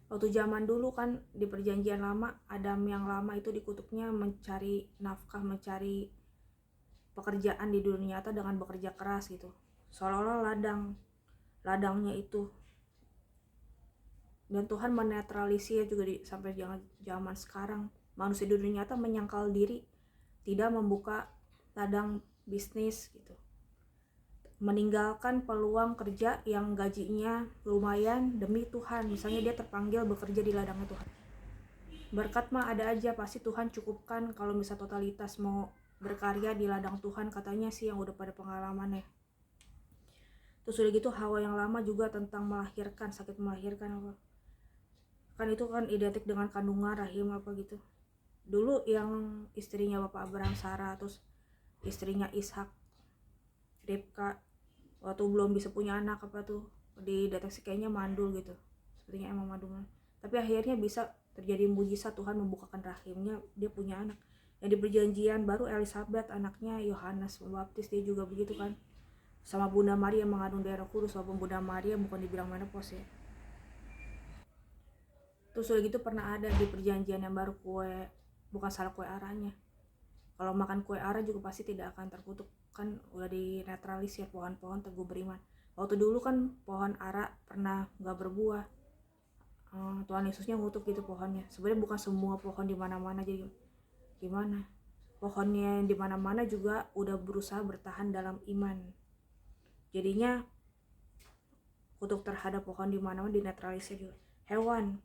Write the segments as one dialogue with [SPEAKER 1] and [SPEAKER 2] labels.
[SPEAKER 1] Waktu zaman dulu kan di perjanjian lama, Adam yang lama itu dikutuknya mencari nafkah, mencari pekerjaan di dunia nyata dengan bekerja keras gitu. Seolah-olah ladangnya itu. Dan Tuhan menetralisir juga sampai zaman sekarang. Manusia di dunia nyata menyangkal diri, tidak membuka ladang bisnis gitu. Meninggalkan peluang kerja yang gajinya lumayan demi Tuhan. Misalnya dia terpanggil bekerja di ladangnya Tuhan. Berkat mah ada aja, pasti Tuhan cukupkan. Kalau misal totalitas mau berkarya di ladang Tuhan, katanya sih yang udah pada pengalaman ya. Terus udah gitu Hawa yang lama juga tentang melahirkan, sakit melahirkan apa. Kan itu kan identik dengan kandungan rahim apa gitu. Dulu yang istrinya Bapak Abraham Sarah, terus istrinya Ishak Ribka, waktu belum bisa punya anak apa tuh, dideteksi kayaknya mandul gitu, sepertinya emang mandul. Tapi akhirnya bisa terjadi mujizat, Tuhan membukakan rahimnya, dia punya anak. Yang di perjanjian baru Elizabeth anaknya Yohanes Pembaptis, dia juga begitu kan, sama Bunda Maria mengandung dari Roh Kudus, walaupun Bunda Maria bukan dibilang menopause ya. Terus udah gitu pernah ada di perjanjian yang baru bukan salah kue aranya. Kalau makan kue ara juga pasti tidak akan terkutuk, kan udah dinetralisir pohon-pohon teguh beriman. Waktu dulu kan pohon ara pernah nggak berbuah, Tuhan Yesusnya ngutuk gitu pohonnya. Sebenarnya bukan semua pohon di mana-mana, jadi gimana? Pohonnya yang di mana-mana juga udah berusaha bertahan dalam iman. Jadinya kutuk terhadap pohon di mana-mana dinetralisir juga. Hewan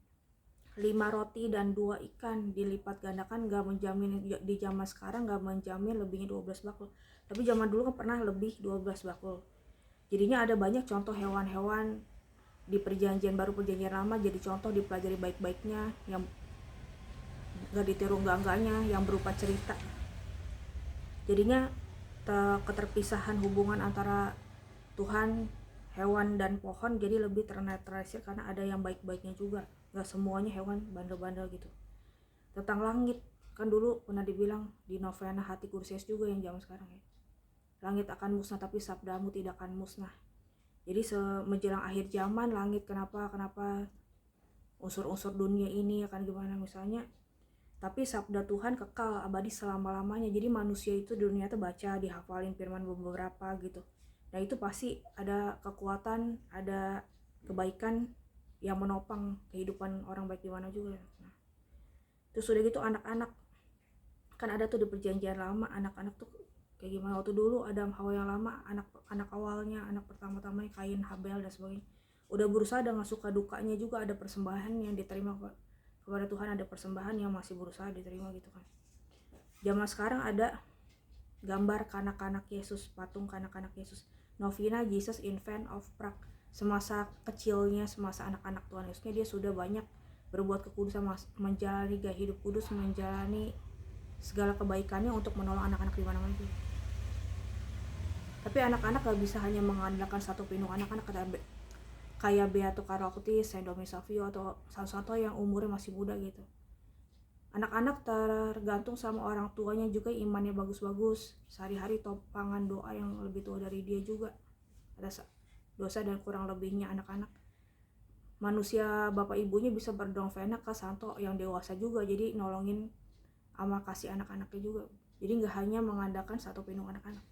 [SPEAKER 1] 5 roti dan 2 ikan dilipat gandakan gak menjamin, di zaman sekarang gak menjamin lebihnya 12 bakul, tapi zaman dulu kan pernah lebih 12 bakul. Jadinya ada banyak contoh hewan-hewan di perjanjian baru perjanjian lama, jadi contoh dipelajari baik-baiknya, yang gak ditiru enggak-enggaknya, yang berupa cerita. Jadinya keterpisahan hubungan antara Tuhan, hewan dan pohon jadi lebih ternetralisir karena ada yang baik-baiknya juga. Gak semuanya hewan bandel-bandel gitu. Tentang langit, kan dulu pernah dibilang di novena hati kursius juga yang zaman sekarang ya. Langit akan musnah tapi sabdamu tidak akan musnah. Jadi menjelang akhir zaman langit kenapa unsur-unsur dunia ini akan gimana misalnya. Tapi sabda Tuhan kekal abadi selama-lamanya. Jadi manusia itu di dunia itu baca, dihafalin firman beberapa gitu. Nah itu pasti ada kekuatan, ada kebaikan yang menopang kehidupan orang baik di mana juga. Nah, terus udah gitu anak-anak, kan ada tuh di perjanjian lama anak-anak tuh kayak gimana. Waktu dulu Adam Hawa yang lama, anak awalnya, anak pertama-tamanya Kain Habel dan sebagainya, udah berusaha dengan suka dukanya juga ada persembahan yang diterima kepada Tuhan, ada persembahan yang masih berusaha diterima gitu kan. Zaman sekarang ada gambar kanak-kanak Yesus, patung kanak-kanak Yesus, Novena Jesus Infant of Prague. Semasa kecilnya, semasa anak-anak Tuhan Yesusnya, dia sudah banyak berbuat kekudusan, menjalani gaya hidup kudus, menjalani segala kebaikannya untuk menolong anak-anak di mana-mana juga. Tapi anak-anak gak bisa hanya mengandalkan satu pinung anak-anak kayak Beato Karolaktis, Saint Domingue Savio, atau satu-satu yang umurnya masih muda gitu. Anak-anak tergantung sama orang tuanya juga, imannya bagus-bagus, sehari-hari topangan doa yang lebih tua dari dia juga. Ada dosa dan kurang lebihnya anak-anak. Manusia bapak ibunya bisa berdongvena ke santo yang dewasa juga, jadi nolongin sama kasih anak-anaknya juga. Jadi gak hanya mengandalkan satu pinung anak-anak.